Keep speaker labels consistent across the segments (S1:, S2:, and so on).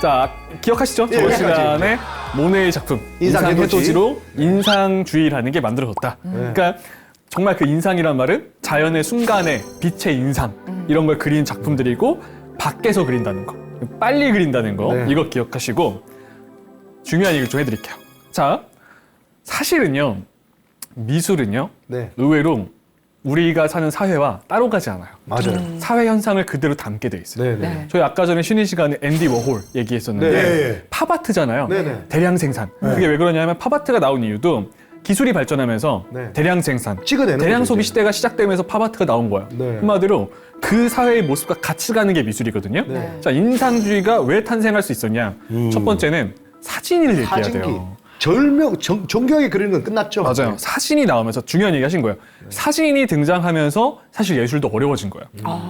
S1: 자, 기억하시죠?
S2: 예,
S1: 저번
S2: 기억하지.
S1: 시간에 모네의 작품 인상해돋이로 인상주의라는 게 만들어졌다. 그러니까 정말 그 인상이란 말은 자연의 순간에 빛의 인상 이런 걸 그린 작품들이고 밖에서 그린다는 거, 빨리 그린다는 거
S2: 네.
S1: 이거 기억하시고 중요한 얘기를 좀 해드릴게요. 자, 사실은요 미술은요
S2: 네.
S1: 의외로 우리가 사는 사회와 따로 가지 않아요.
S2: 맞아요.
S1: 사회 현상을 그대로 담게 돼 있어요.
S2: 네네.
S3: 네.
S1: 저희 아까 전에 쉬는 시간에 앤디 워홀 얘기했었는데
S2: 네.
S1: 팝아트잖아요.
S2: 네네.
S1: 대량 생산. 그게 왜 그러냐면 팝아트가 나온 이유도 기술이 발전하면서
S2: 네.
S1: 대량 생산,
S2: 찍어내는
S1: 대량
S2: 거죠,
S1: 소비
S2: 이제.
S1: 시대가 시작되면서 팝아트가 나온 거예요.
S2: 네.
S1: 한마디로 그 사회의 모습과 같이 가는 게 미술이거든요.
S2: 네.
S1: 자, 인상주의가 왜 탄생할 수 있었냐? 첫 번째는 사진을 얘기해야
S2: 사진기.
S1: 돼요.
S2: 정교하게 그리는 건 끝났죠.
S1: 맞아요. 사진이 나오면서 중요한 얘기 하신 거예요. 사진이 등장하면서 사실 예술도 어려워진 거예요.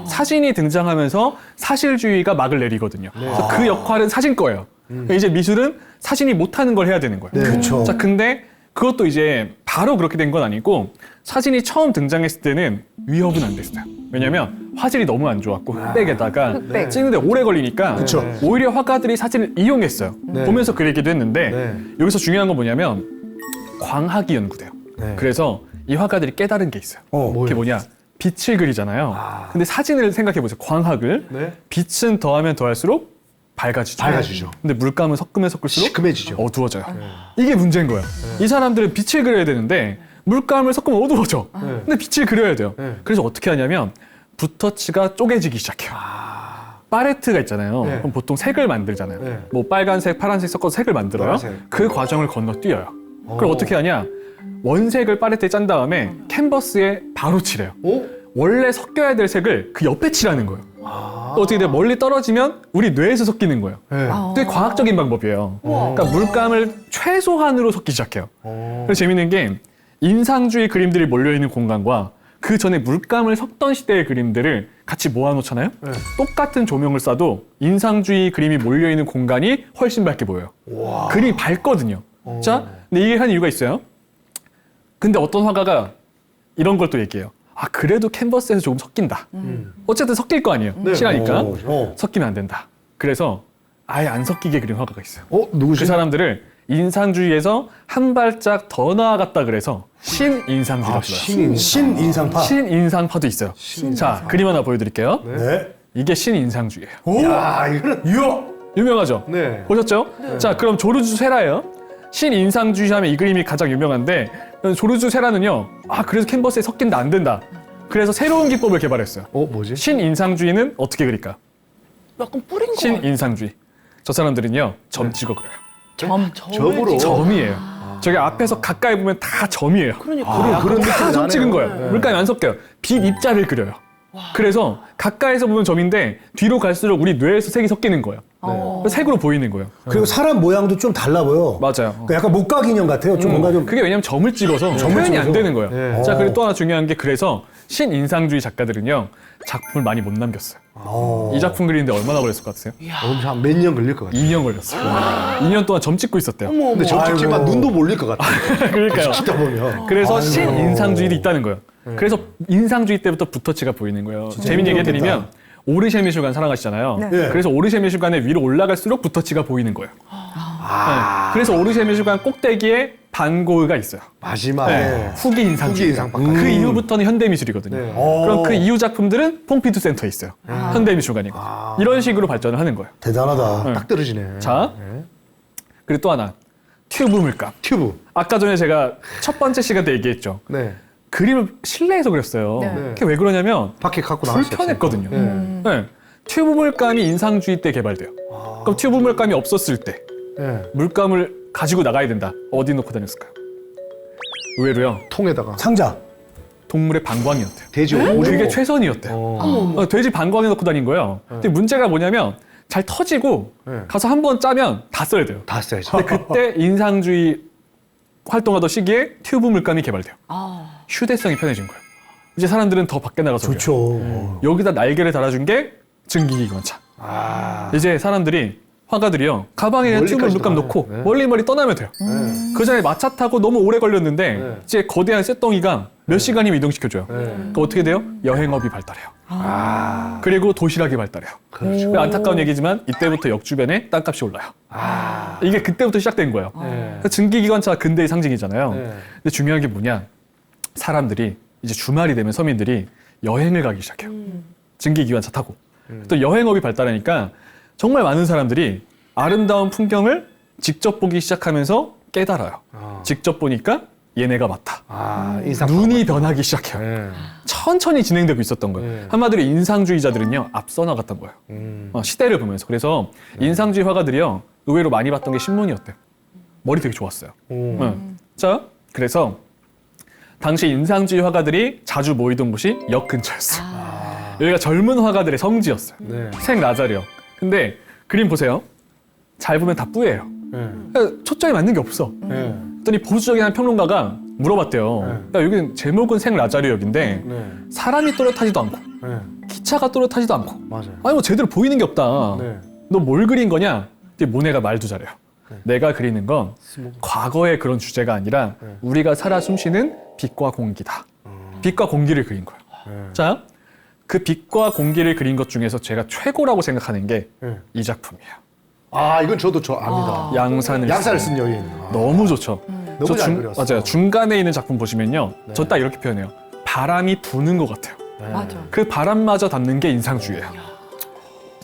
S1: 사진이 등장하면서 사실주의가 막을 내리거든요. 그래서 그 역할은 사진 거예요. 그러니까 이제 미술은 사진이 못하는 걸 해야 되는 거예요.
S2: 네.
S4: 그렇죠.
S1: 자, 근데 그것도 이제 바로 그렇게 된 건 아니고 사진이 처음 등장했을 때는 위협은 안 됐어요. 왜냐면 화질이 너무 안 좋았고 흑백에다가
S3: 흑백.
S1: 찍는데 오래 걸리니까
S4: 그쵸.
S1: 오히려 화가들이 사진을 이용했어요.
S2: 네.
S1: 보면서 그리기도 했는데
S2: 네.
S1: 여기서 중요한 건 뭐냐면 광학이 연구돼요.
S2: 네.
S1: 그래서 이 화가들이 깨달은 게 있어요. 그게 뭐냐? 빛을 그리잖아요. 근데 사진을 생각해 보세요. 광학을
S2: 네.
S1: 빛은 더하면 더할수록 밝아지죠.
S2: 밝아지죠.
S1: 근데 물감은 섞으면 섞을수록
S2: 시큼해지죠.
S1: 어두워져요. 이게 문제인 거예요. 이 사람들은 빛을 그려야 되는데 물감을 섞으면 어두워져. 근데 빛을 그려야 돼요.
S2: 네.
S1: 그래서 어떻게 하냐면 붓터치가 쪼개지기 시작해요. 팔레트가 있잖아요.
S2: 네.
S1: 그럼 보통 색을 만들잖아요.
S2: 네.
S1: 뭐 빨간색, 파란색 섞어서 색을 만들어요.
S2: 노란색.
S1: 그 과정을 건너뛰어요. 그럼 어떻게 하냐? 원색을 팔레트에 짠 다음에 캔버스에 바로 칠해요.
S2: 어?
S1: 원래 섞여야 될 색을 그 옆에 칠하는 거예요. 어떻게 돼? 멀리 떨어지면 우리 뇌에서 섞이는 거예요.
S2: 네.
S1: 되게 과학적인 방법이에요. 그러니까 물감을 최소한으로 섞기 시작해요. 그래서 재밌는 게 인상주의 그림들이 몰려있는 공간과 그 전에 물감을 섞던 시대의 그림들을 같이 모아놓잖아요.
S2: 네.
S1: 똑같은 조명을 쏴도 인상주의 그림이 몰려있는 공간이 훨씬 밝게 보여요. 그림이 밝거든요. 자, 근데 이게 한 이유가 있어요. 근데 어떤 화가가 이런 걸 또 얘기해요. 아, 그래도 캔버스에서 조금 섞인다. 어쨌든 섞일 거 아니에요.
S2: 네.
S1: 실하니까.
S4: 어.
S1: 섞이면 안 된다. 그래서 아예 안 섞이게 그린 화가가 있어요. 그
S2: 누구시?
S1: 사람들을 인상주의에서 한 발짝 더 나아갔다 그래서 신인상주의라고 불러요.
S4: 신인상파.
S1: 신인상파도 있어요. 자, 그림 하나 보여드릴게요.
S4: 네.
S1: 이게 신인상주의예요.
S4: 오.
S2: 야, 이거는
S4: 이야.
S1: 유명하죠?
S2: 네.
S1: 보셨죠? 자, 그럼 조르주 세라예요. 신인상주의 하면 이 그림이 가장 유명한데 조르주 세라는요. 아, 그래서 캔버스에 섞인다 안 된다. 그래서 새로운 기법을 개발했어요.
S2: 뭐지?
S1: 신인상주의는 어떻게 그릴까?
S3: 약간 뿌린 거.
S1: 신인상주의. 저 사람들은요. 점 찍어 그려요.
S2: 점으로.
S1: 점이에요. 저기 앞에서 가까이 보면 다 점이에요.
S3: 그러니까.
S2: 그런
S1: 다
S2: 느낌이
S1: 점 찍은
S2: 나네요.
S1: 거예요. 물감이 안 섞여요. 빛 입자를 그려요. 그래서 가까이서 보면 점인데 뒤로 갈수록 우리 뇌에서 색이 섞이는 거예요. 그래서 색으로 보이는 거예요.
S4: 그리고 사람 모양도 좀 달라 보여.
S1: 맞아요.
S4: 그러니까 약간 목각 인형 같아요. 좀 뭔가 좀.
S1: 그게 왜냐면 점을 찍어서 표현이 안
S4: 찍어서.
S1: 되는 거예요.
S2: 네.
S1: 자, 그리고 또 하나 중요한 게 그래서 신인상주의 작가들은요. 작품을 많이 못 남겼어요. 이 작품 그리는데 얼마나 걸렸을 것 같으세요?
S2: 한 몇 년 걸릴 것 같아요.
S1: 2년 걸렸어요. 2년 동안 점 찍고 있었대요.
S2: 근데 점 찍지만
S4: 아이고.
S2: 눈도 몰릴 것 같아요.
S1: 그러니까요.
S2: 찍다 보면.
S1: 그래서 신인상주의도 있다는 거예요. 그래서 인상주의 때부터 붓터치가 보이는 거예요. 재밌는 얘기 해드리면 오르쉐 미술관 사랑하시잖아요.
S4: 네.
S1: 그래서 오르쉐 미술관의 위로 올라갈수록 붓터치가 보이는 거예요. 네. 그래서 오르쉐 미술관 꼭대기에 반고흐가 있어요.
S2: 마지막에
S1: 네. 후기 인상주의.
S2: 후기 인상파.
S1: 그 이후부터는 현대미술이거든요.
S2: 네.
S1: 그럼 그 이후 작품들은 퐁피두 센터에 있어요. 현대미술관이고. 이런 식으로 발전을 하는 거예요.
S4: 대단하다.
S2: 딱 떨어지네.
S1: 자,
S2: 네.
S1: 그리고 또 하나. 튜브 물감.
S2: 튜브.
S1: 아까 전에 제가 첫 번째 시간 때 얘기했죠.
S2: 네.
S1: 그림을 실내에서 그렸어요.
S3: 네.
S1: 그게 왜 그러냐면
S2: 밖에 갖고 나갈 수
S1: 불편했거든요.
S2: 없으니까.
S1: 네. 튜브 물감이 인상주의 때 개발돼요. 그럼 튜브 물감이 없었을 때
S2: 네.
S1: 물감을 가지고 나가야 된다. 어디 놓고 다녔을까요? 의외로요.
S2: 통에다가
S4: 상자.
S1: 동물의 방광이었대요.
S2: 돼지 오줌.
S1: 그게 최선이었대요. 돼지 방광에 넣고 다닌 거예요. 근데 문제가 뭐냐면 잘 터지고
S2: 네.
S1: 가서 한 번 짜면 다 써야 돼요.
S2: 다 써야지.
S1: 근데 그때 인상주의 활동하던 시기에 튜브 물감이 개발돼요. 휴대성이 편해진 거예요. 이제 사람들은 더 밖에 나가서 그려요.
S4: 좋죠.
S1: 여기다 날개를 달아준 게 증기기관차. 이제 사람들이 화가들이요. 가방에 그냥 튜브를
S2: 멀리까지
S1: 물감
S2: 떠나요.
S1: 놓고
S2: 네.
S1: 멀리 떠나면 돼요. 그 전에 마차 타고 너무 오래 걸렸는데
S2: 네.
S1: 이제 거대한 쇳덩이가 몇 시간이면 이동시켜줘요.
S2: 네.
S1: 그러니까 어떻게 돼요? 여행업이 발달해요. 그리고 도시락이 발달해요.
S2: 그렇죠.
S1: 안타까운 얘기지만 이때부터 역 주변에 땅값이 올라요.
S2: 아.
S1: 이게 그때부터 시작된 거예요.
S2: 네.
S1: 그러니까 증기기관차가 근대의 상징이잖아요.
S2: 네.
S1: 근데 중요한 게 뭐냐? 사람들이 이제 주말이 되면 서민들이 여행을 가기 시작해요. 증기기관차 타고. 또 여행업이 발달하니까 정말 많은 사람들이 아름다운 풍경을 직접 보기 시작하면서 깨달아요. 직접 보니까 얘네가 맞다.
S2: 인상.
S1: 눈이 변하기 시작해요.
S2: 네.
S1: 천천히 진행되고 있었던 거예요.
S2: 네.
S1: 한마디로 인상주의자들은요 앞서 나갔던 거예요. 시대를 보면서. 그래서 인상주의 화가들이요 의외로 많이 봤던 게 신문이었대요. 머리 되게 좋았어요. 자, 그래서 당시 인상주의 화가들이 자주 모이던 곳이 역 근처였어요. 여기가 젊은 화가들의 성지였어요.
S2: 네.
S1: 생 라자리요. 근데 그림 보세요. 잘 보면 다 뿌예요.
S2: 네.
S1: 그러니까 초점이 맞는 게 없어.
S2: 네.
S1: 그랬더니 보수적인 한 평론가가 물어봤대요. 야, 여기는 제목은 생 라자리역인데
S2: 네.
S1: 사람이 또렷하지도 않고
S2: 네.
S1: 기차가 또렷하지도 않고
S2: 맞아요.
S1: 아니 뭐 제대로 보이는 게 없다.
S2: 네.
S1: 너 뭘 그린 거냐? 근데 모네가 말도 잘해요. 내가 그리는 건 과거의 그런 주제가 아니라 우리가 살아 숨쉬는 빛과 공기다. 빛과 공기를 그린 거예요. 자, 그 빛과 공기를 그린 것 중에서 제가 최고라고 생각하는 게 이 작품이에요.
S2: 이건 저도 압니다.
S1: 양산을
S2: 양산을 쓴 여인.
S1: 너무 좋죠.
S2: 너무 잘 그렸어.
S1: 맞아요. 중간에 있는 작품 보시면요. 저 딱 이렇게 표현해요. 바람이 부는 것 같아요.
S3: 맞아.
S1: 그 바람마저 담는 게 인상주의예요.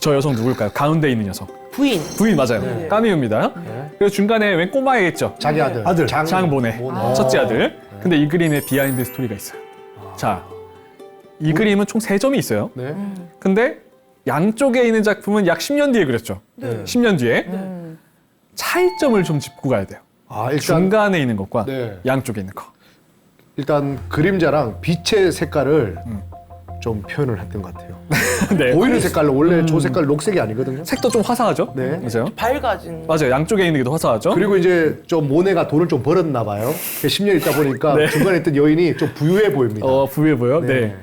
S1: 저 여성 누굴까요? 가운데 있는 여성.
S3: 부인.
S1: 부인 맞아요.
S2: 네.
S1: 까미우입니다. 그리고 중간에 웬 꼬마애 있죠?
S2: 자기 아들.
S4: 아들.
S1: 장모네. 첫째 아들. 근데 이 그림에 비하인드 스토리가 있어요. 자, 이 그림은 총 3점이 있어요.
S2: 네.
S1: 근데 양쪽에 있는 작품은 약 10년 뒤에 그렸죠.
S2: 네.
S1: 10년 뒤에. 차이점을 좀 짚고 가야 돼요.
S2: 일단
S1: 중간에 있는 것과
S2: 네.
S1: 양쪽에 있는 거.
S2: 일단 그림자랑 빛의 색깔을 좀 표현을 했던 것 같아요.
S1: 네.
S2: 보이는 색깔로 원래 저 색깔 녹색이 아니거든요.
S1: 색도 좀 화사하죠?
S2: 네.
S1: 맞아요.
S3: 밝아진.
S1: 맞아요. 양쪽에 있는 게 더 화사하죠?
S2: 그리고 이제 좀 모네가 돈을 좀 벌었나 봐요. 10년 있다 보니까
S1: 네.
S2: 중간에 있던 여인이 좀 부유해 보입니다.
S1: 부유해 보여? 네.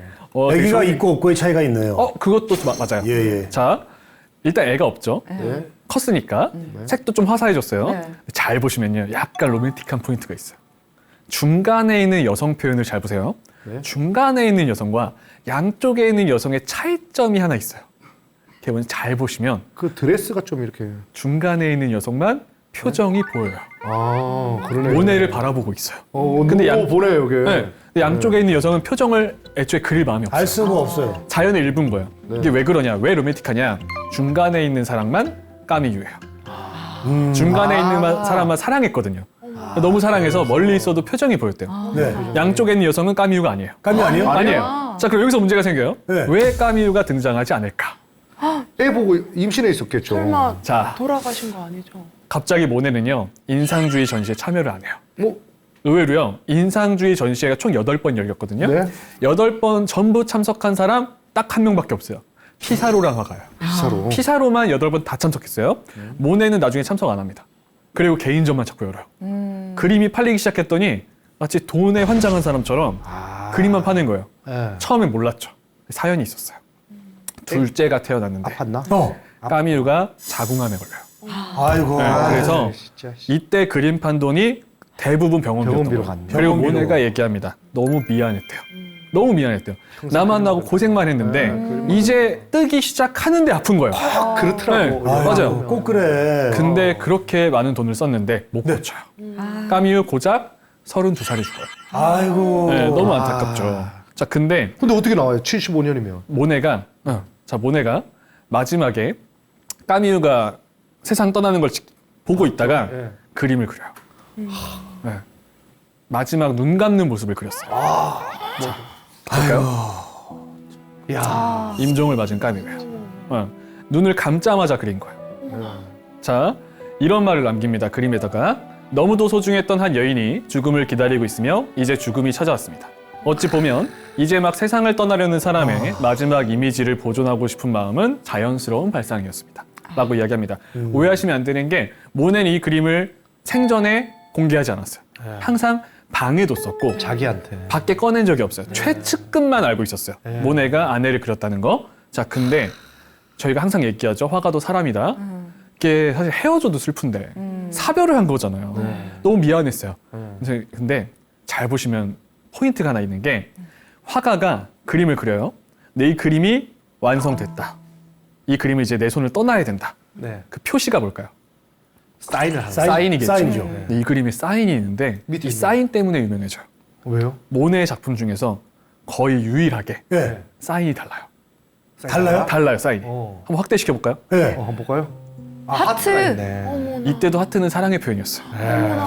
S4: 애기가
S1: 되게
S4: 있고 없고의 차이가 있네요.
S1: 그것도 맞아요.
S4: 예, 예.
S1: 자, 일단 애가 없죠.
S2: 네.
S1: 컸으니까 색도 좀 화사해졌어요.
S3: 네.
S1: 잘 보시면요, 약간 로맨틱한 포인트가 있어요. 중간에 있는 여성 표현을 잘 보세요.
S2: 네.
S1: 중간에 있는 여성과 양쪽에 있는 여성의 차이점이 하나 있어요. 이렇게 잘 보시면
S2: 그 드레스가 좀 이렇게.
S1: 중간에 있는 여성만 표정이 보여요.
S2: 그러네.
S1: 모네를 바라보고 있어요.
S2: 근데 보네요, 여기.
S1: 네. 근데 양쪽에 있는 여성은 표정을 애초에 그릴 마음이 없어요.
S4: 알 수가 없어요.
S1: 자연의 일부인 거예요.
S2: 네.
S1: 이게 왜 그러냐? 왜 로맨틱하냐? 중간에 있는 사랑만 까미유예요. 중간에 있는 사람만 사랑했거든요. 너무 사랑해서 멀리 있어도 표정이 보였대요.
S4: 네.
S1: 양쪽에 있는 여성은 까미유가 아니에요.
S4: 까미 아니에요?
S1: 아니에요. 자, 그럼 여기서 문제가 생겨요.
S4: 네.
S1: 왜 까미유가 등장하지 않을까?
S2: 애 보고 임신해 있었겠죠.
S3: 설마
S1: 자,
S3: 돌아가신 거 아니죠?
S1: 갑자기 모네는요, 인상주의 전시에 참여를 안 해요.
S2: 뭐,
S1: 의외로요, 인상주의 전시회가 총 8번 열렸거든요.
S2: 네.
S1: 8번 전부 참석한 사람 딱 한 명밖에 없어요. 피사로라는 화가요.
S2: 비싸로.
S1: 피사로만 8번 다 참석했어요. 모네는 나중에 참석 안 합니다. 그리고 개인전만 자꾸 열어요. 그림이 팔리기 시작했더니 마치 돈에 환장한 사람처럼 그림만 파는 거예요.
S2: 네.
S1: 처음엔 몰랐죠. 사연이 있었어요. 둘째가 태어났는데
S2: 아팠나?
S1: 까미유가 자궁암에 걸려요.
S4: 아이고.
S1: 네, 그래서
S2: 진짜.
S1: 이때 그림 판 돈이 대부분 병원비였던
S2: 병원비로
S1: 거예요.
S2: 갔네.
S1: 그리고
S4: 병원비로.
S1: 모네가 얘기합니다. 너무 미안했대요. 너무 미안했대요. 나 만나고 고생만 했는데 이제 뜨기 시작하는데 아픈 거예요.
S2: 그렇더라고.
S1: 네. 맞아요.
S4: 꼭 그래.
S1: 근데 그렇게 많은 돈을 썼는데 못 고쳐요. 까미유 고작 32살이 죽어요.
S4: 아이고.
S1: 네, 너무 안타깝죠. 자, 근데
S2: 근데 어떻게 나와요? 75년이면.
S1: 모네가 마지막에 까미유가 세상 떠나는 걸 보고 있다가
S2: 네.
S1: 그림을 그려요. 네. 마지막 눈 감는 모습을 그렸어요. 볼까요?
S2: 야.
S1: 임종을 맞은 까미유예요. 눈을 감자마자 그린 거예요. 자, 이런 말을 남깁니다. 그림에다가 너무도 소중했던 한 여인이 죽음을 기다리고 있으며 이제 죽음이 찾아왔습니다. 어찌 보면 이제 막 세상을 떠나려는 사람의 마지막 이미지를 보존하고 싶은 마음은 자연스러운 발상이었습니다. 라고 이야기합니다. 오해하시면 안 되는 게 모네는 이 그림을 생전에 공개하지 않았어요. 항상 방에 뒀었고
S2: 자기한테.
S1: 밖에 꺼낸 적이 없어요. 최측근만 알고 있었어요. 모네가 아내를 그렸다는 거. 자, 근데 저희가 항상 얘기하죠. 화가도 사람이다. 이게 사실 헤어져도 슬픈데 사별을 한 거잖아요. 너무 미안했어요. 근데 잘 보시면 포인트가 하나 있는 게 화가가 그림을 그려요. 근데 이 그림이 완성됐다. 이 그림을 이제 내 손을 떠나야 된다.
S2: 네.
S1: 그 표시가 뭘까요?
S2: 사인을 하는.
S1: 사인이겠죠.
S4: 사인이죠.
S1: 근데 이 그림에 사인이 있는데
S2: 밑에
S1: 이
S2: 있네.
S1: 사인 때문에 유명해져요.
S2: 왜요?
S1: 모네의 작품 중에서 거의 유일하게
S4: 예.
S1: 사인이 달라요.
S4: 달라요?
S1: 달라요, 사인이.
S2: 어.
S1: 한번 확대시켜 볼까요?
S4: 예.
S2: 한번 볼까요?
S3: 하트.
S2: 하트가 있네.
S3: 어머나.
S1: 이때도 하트는 사랑의 표현이었어요.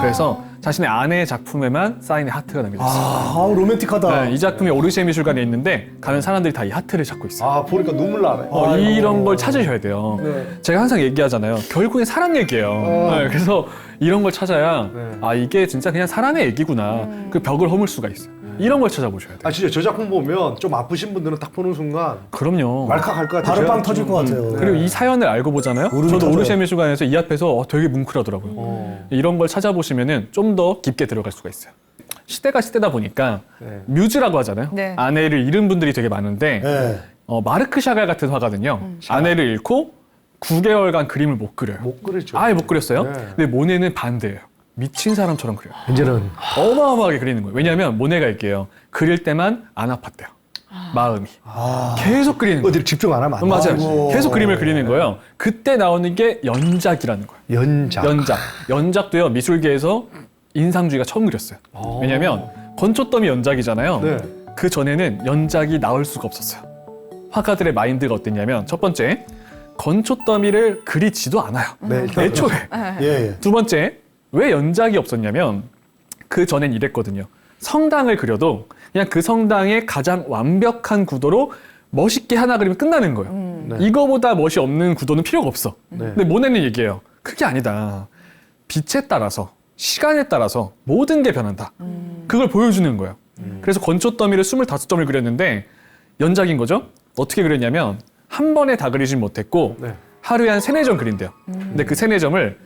S1: 그래서 자신의 아내의 작품에만 사인의 하트가 남겨졌어요.
S4: 아, 로맨틱하다.
S1: 네, 이 작품이 오르시에 미술관에 있는데 가면 사람들이 다 이 하트를 찾고 있어요.
S2: 아, 보니까 눈물 나네.
S1: 이런 걸 찾으셔야 돼요.
S2: 네.
S1: 제가 항상 얘기하잖아요. 결국엔 사랑 얘기예요. 네, 그래서 이런 걸 찾아야
S2: 네.
S1: 아 이게 진짜 그냥 사람의 얘기구나. 그 벽을 허물 수가 있어요. 이런 걸 찾아보셔야 돼요.
S2: 아, 진짜 저 작품 보면 좀 아프신 분들은 딱 보는 순간
S1: 그럼요.
S2: 왈칵할 것 같아요.
S4: 바로 빵 터질 것 같아요.
S1: 그리고 이 사연을 알고 보잖아요.
S4: 울음이
S1: 저도
S4: 터져요.
S1: 오르시에 미술관에서 이 앞에서 되게 뭉클하더라고요. 이런 걸 찾아보시면은 좀 더 깊게 들어갈 수가 있어요. 시대가 시대다 보니까
S2: 네.
S1: 뮤즈라고 하잖아요.
S3: 네.
S1: 아내를 잃은 분들이 되게 많은데
S4: 예.
S1: 마르크 샤갈 같은 화가는요. 아내를 잃고 9개월간 그림을 못 그려요.
S2: 못 그리죠.
S1: 아예 못 그렸어요.
S2: 네.
S1: 근데 모네는 반대예요. 미친 사람처럼 그려요.
S2: 이제는
S1: 어마어마하게 그리는 거예요. 왜냐하면 모네가 얘기해요. 그릴 때만 안 아팠대요. 마음이. 계속 그리는 거예요.
S2: 어디 집중 안 하면 안 돼.
S1: 맞아요.
S4: 아이고.
S1: 계속 그림을 그리는 거예요. 그때 나오는 게 연작이라는 거예요.
S2: 연작.
S1: 연작도요. 미술계에서 인상주의가 처음 그렸어요. 왜냐하면 건초더미 연작이잖아요.
S2: 네.
S1: 그 전에는 연작이 나올 수가 없었어요. 화가들의 마인드가 어땠냐면 첫 번째, 건초더미를 그리지도 않아요.
S2: 네.
S1: 애초에.
S4: 예, 예.
S1: 두 번째, 왜 연작이 없었냐면 그 전엔 이랬거든요. 성당을 그려도 그냥 그 성당의 가장 완벽한 구도로 멋있게 하나 그리면 끝나는 거예요.
S2: 네.
S1: 이거보다 멋이 없는 구도는 필요가 없어.
S2: 네.
S1: 근데 모네는 얘기해요. 그게 아니다. 빛에 따라서 시간에 따라서 모든 게 변한다. 그걸 보여주는 거예요. 그래서 건초더미를 25점을 그렸는데 연작인 거죠. 어떻게 그렸냐면 한 번에 다 그리진 못했고
S2: 네.
S1: 하루에 한 3-4점 그린대요. 근데 그 3-4점을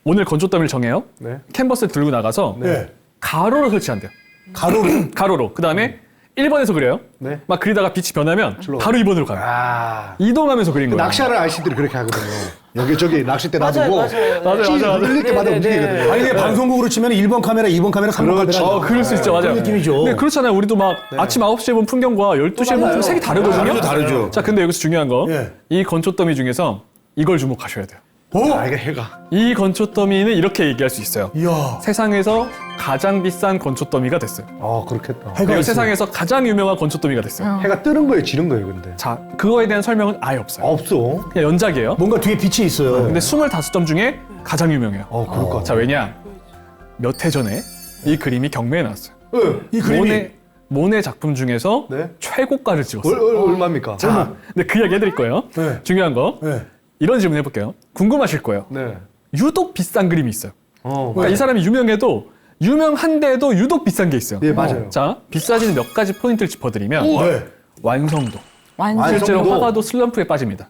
S1: 오늘 건초더미를 정해요.
S2: 네.
S1: 캔버스를 들고 나가서
S4: 예.
S1: 가로로 설치한대요.
S4: 가로로.
S1: 가로로. 그 다음에 1번에서 그려요.
S2: 네.
S1: 막 그리다가 빛이 변하면 바로 2번으로 가요.
S2: 아.
S1: 이동하면서 그린
S2: 그
S1: 거예요.
S2: 낚시하는 아저씨들이 그렇게 하거든요. 여기 저기 낚싯대
S3: 맞아요,
S2: 놔두고
S3: 맞아요.
S2: 흘릴 때마다
S3: 네, 네,
S2: 움직이거든요.
S4: 아니, 이게 방송국으로 치면 1번 카메라, 2번 카메라, 3번
S2: 그렇죠.
S4: 카메라.
S1: 그럴 수 있죠. 맞아요.
S4: 그런 느낌이죠.
S1: 근데 그렇잖아요. 우리도 막 아침 9시에 본 풍경과 12시에 본 풍경 색이 다르거든요.
S4: 다르죠.
S1: 자, 근데 여기서 중요한 거.
S4: 예.
S1: 이 건초더미 중에서 이걸 주목하셔야 돼요.
S2: 아, 이게 해가.
S1: 이 건초더미는 이렇게 얘기할 수 있어요.
S4: 이야.
S1: 세상에서 가장 비싼 건초더미가 됐어요.
S2: 아, 그렇겠다.
S4: 해가
S1: 그리고
S4: 있어요.
S1: 세상에서 가장 유명한 건초더미가 됐어요.
S2: 해가 뜨는 거예요, 지는 거예요, 근데.
S1: 자, 그거에 대한 설명은 아예 없어요.
S2: 없어.
S1: 그냥 연작이에요.
S4: 뭔가 뒤에 빛이 있어요.
S1: 근데 25점 중에 가장 유명해요.
S2: 그럴 것 같아.
S1: 자, 왜냐? 몇 해 전에 이 그림이 경매에 나왔어요.
S4: 이 그림이.
S1: 모네 작품 중에서
S2: 네.
S1: 최고가를 찍었어요.
S2: 얼마입니까?
S1: 자, 근데 그 이야기 해드릴 거예요.
S4: 네.
S1: 중요한 거.
S4: 예.
S1: 이런 질문 해볼게요. 궁금하실 거예요.
S2: 네.
S1: 유독 비싼 그림이 있어요.
S2: 뭐.
S1: 그러니까 이 사람이 유명해도 유명한데도 유독 비싼 게 있어요.
S2: 네, 맞아요.
S1: 자, 비싸지는 몇 가지 포인트를 짚어드리면
S4: 네.
S1: 완성도.
S3: 완전.
S1: 실제로
S2: 완성도.
S1: 화가도 슬럼프에 빠집니다.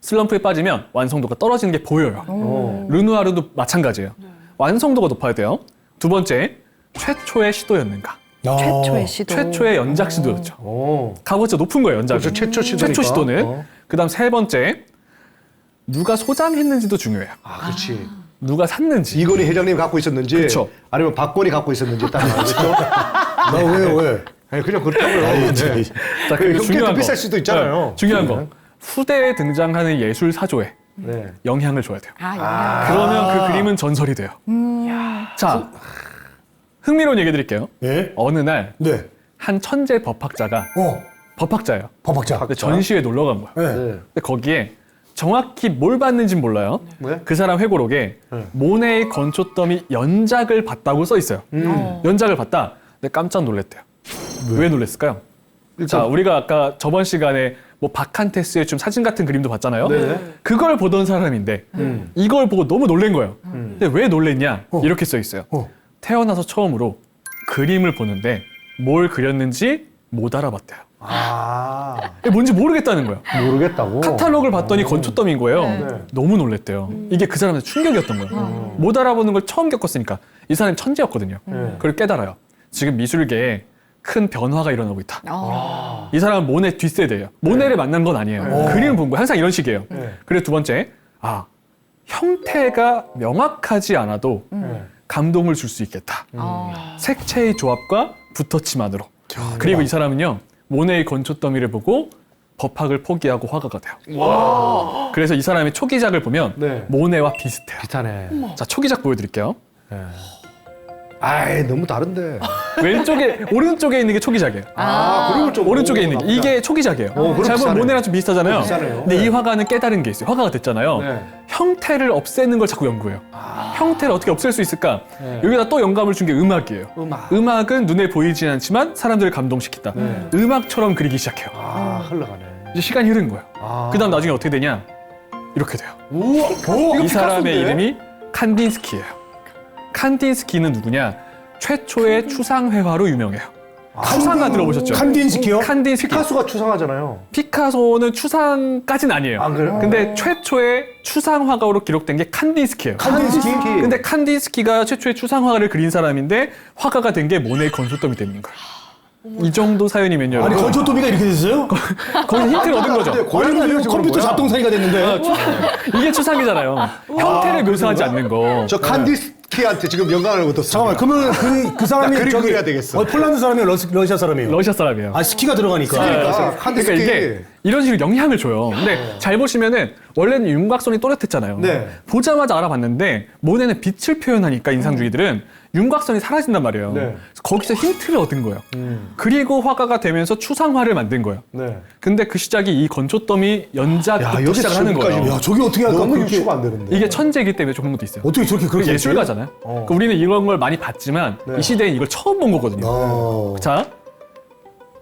S1: 슬럼프에 빠지면 완성도가 떨어지는 게 보여요. 르누아르도 마찬가지예요. 완성도가 높아야 돼요. 두 번째, 최초의 시도였는가?
S3: 최초의 시도.
S1: 최초의 연작 시도였죠. 값어치가 높은 거예요, 연작이.
S2: 그렇죠, 최초 시도니까.
S1: 최초 시도는.
S2: 어.
S1: 그다음 세 번째, 누가 소장했는지도 중요해요.
S2: 아, 그렇지.
S1: 누가 샀는지.
S2: 이건희 회장님이 갖고 있었는지,
S1: 그쵸.
S2: 아니면 박건이 갖고 있었는지 딱 알겠죠?
S4: 나 왜?
S2: 아니, 그냥 그렇다고요. 네.
S1: 자,
S2: 그
S1: 그리고
S2: 형태도
S1: 중요한 거.
S2: 비쌀 수도 있잖아요.
S1: 네, 중요한 거. 후대에 등장하는 예술 사조에
S2: 네.
S1: 영향을 줘야 돼요.
S3: 아,
S1: 그러면 그 그림은 전설이 돼요. 자, 흥미로운 얘기 드릴게요.
S4: 예?
S1: 어느 날 한
S4: 네.
S1: 천재 법학자가 법학자예요.
S4: 법학자.
S1: 근데 전시회 놀러 간 거예요.
S4: 네.
S2: 네.
S1: 근데 거기에 정확히 뭘 봤는지는 몰라요.
S2: 네.
S1: 그 사람 회고록에 모네의 건초더미 연작을 봤다고 써 있어요. 연작을 봤다. 근데 깜짝 놀랐대요. 왜 놀랐을까요? 자, 우리가 아까 저번 시간에 뭐 바칸테스의 좀 사진 같은 그림도 봤잖아요.
S2: 네.
S1: 그걸 보던 사람인데 이걸 보고 너무 놀란 거예요. 근데 왜 놀랬냐? 이렇게 써 있어요. 태어나서 처음으로 그림을 보는데 뭘 그렸는지 못 알아봤대요.
S2: 아,
S1: 이게 뭔지 모르겠다는 거예요.
S2: 모르겠다고.
S1: 카탈로그를 봤더니 건초더미인 거예요.
S2: 네.
S1: 너무 놀랬대요. 이게 그 사람한테 충격이었던 거예요. 못 알아보는 걸 처음 겪었으니까 이 사람이 천재였거든요. 그걸 깨달아요. 지금 미술계에 큰 변화가 일어나고 있다. 이 사람은 모네 뒷세대예요. 모네를 만난 건 아니에요. 그림을 본 거예요. 항상 이런 식이에요. 그리고 두 번째, 아, 형태가 명확하지 않아도 감동을 줄 수 있겠다. 색채의 조합과 붓터치만으로. 그리고 이 사람은요, 모네의 건초 더미를 보고 법학을 포기하고 화가가 돼요. 그래서 이 사람의 초기작을 보면
S2: 네.
S1: 모네와 비슷해요.
S2: 비슷하네.
S1: 자, 초기작 보여드릴게요.
S2: 아이 너무 다른데.
S1: 왼쪽에, 오른쪽에 있는 게 초기작이에요.
S2: 그리고 좀
S1: 오른쪽에 있는 게. 이게 초기작이에요.
S2: 그럼
S1: 잘 보면
S2: 비슷하네요.
S1: 모네랑 좀 비슷하잖아요.
S2: 비슷하네요.
S1: 근데 이 화가는 깨달은 게 있어요. 화가가 됐잖아요.
S2: 네.
S1: 형태를 없애는 걸 자꾸 연구해요. 형태를 어떻게 없앨 수 있을까?
S2: 네.
S1: 여기다 또 영감을 준 게 음악이에요.
S2: 음악.
S1: 음악은 눈에 보이지 않지만 사람들을 감동시킨다.
S2: 네.
S1: 음악처럼 그리기 시작해요.
S2: 흘러가네.
S1: 이제 시간이 흐른 거예요. 그 다음 나중에 어떻게 되냐? 이렇게 돼요. 이 사람의 이름이 칸딘스키예요. 칸딘스키는 누구냐? 최초의 추상회화로 유명해요. 추상화 들어보셨죠?
S4: 칸딘스키요?
S1: 칸딘스키.
S2: 피카소가 추상하잖아요.
S1: 피카소는 추상까지는 아니에요.
S2: 아, 그래요?
S1: 근데 최초의 추상화가로 기록된 게 칸딘스키예요.
S4: 칸딘스키?
S1: 근데 칸딘스키가 최초의 추상화를 그린 사람인데 화가가 된 게 모네의 건초더미 때문인 거예요. 이 정도 사연이면요.
S4: 아니 건초토미가 이렇게 됐어요?
S1: 거기서 힌트를 얻은 거죠.
S2: 근데 고양이
S4: 아니
S2: 아니에요,
S4: 뭐
S2: 지금
S4: 컴퓨터
S2: 뭐야?
S4: 잡동사니가 됐는데.
S1: 이게 추상이잖아요. 형태를 묘사하지 않는 거.
S2: 저 칸디스키한테 지금 영감을 얻었어.
S4: 잠깐만 그러면 그 사람이
S2: 나 그림 그려야 되겠어.
S4: 폴란드 사람이에요? 러시아 사람이에요?
S1: 러시아 사람이에요.
S4: 아 스키가 들어가니까.
S2: 그러니까
S1: 그러니까 이게 이런 식으로 영향을 줘요. 근데 잘 보시면은 원래는 윤곽선이 또렷했잖아요.
S2: 네.
S1: 보자마자 알아봤는데 모네는 빛을 표현하니까 인상주의들은 윤곽선이 사라진단 말이에요.
S2: 네.
S1: 그래서 거기서 힌트를 얻은 거예요. 그리고 화가가 되면서 추상화를 만든 거예요.
S2: 네.
S1: 근데 그 시작이 이 건초더미 연작부터
S2: 여기
S1: 시작을 하는 거예요.
S2: 지금까지
S4: 야 저게 어떻게 할까?
S2: 너무
S4: 그렇게
S2: 유추가 안 되는데.
S1: 이게 천재이기 때문에 조금 것도 있어요.
S4: 어떻게 저렇게 그렇게
S1: 예술가잖아요. 그러니까 우리는 이런 걸 많이 봤지만
S2: 네.
S1: 이 시대엔 이걸 처음 본 거거든요. 자,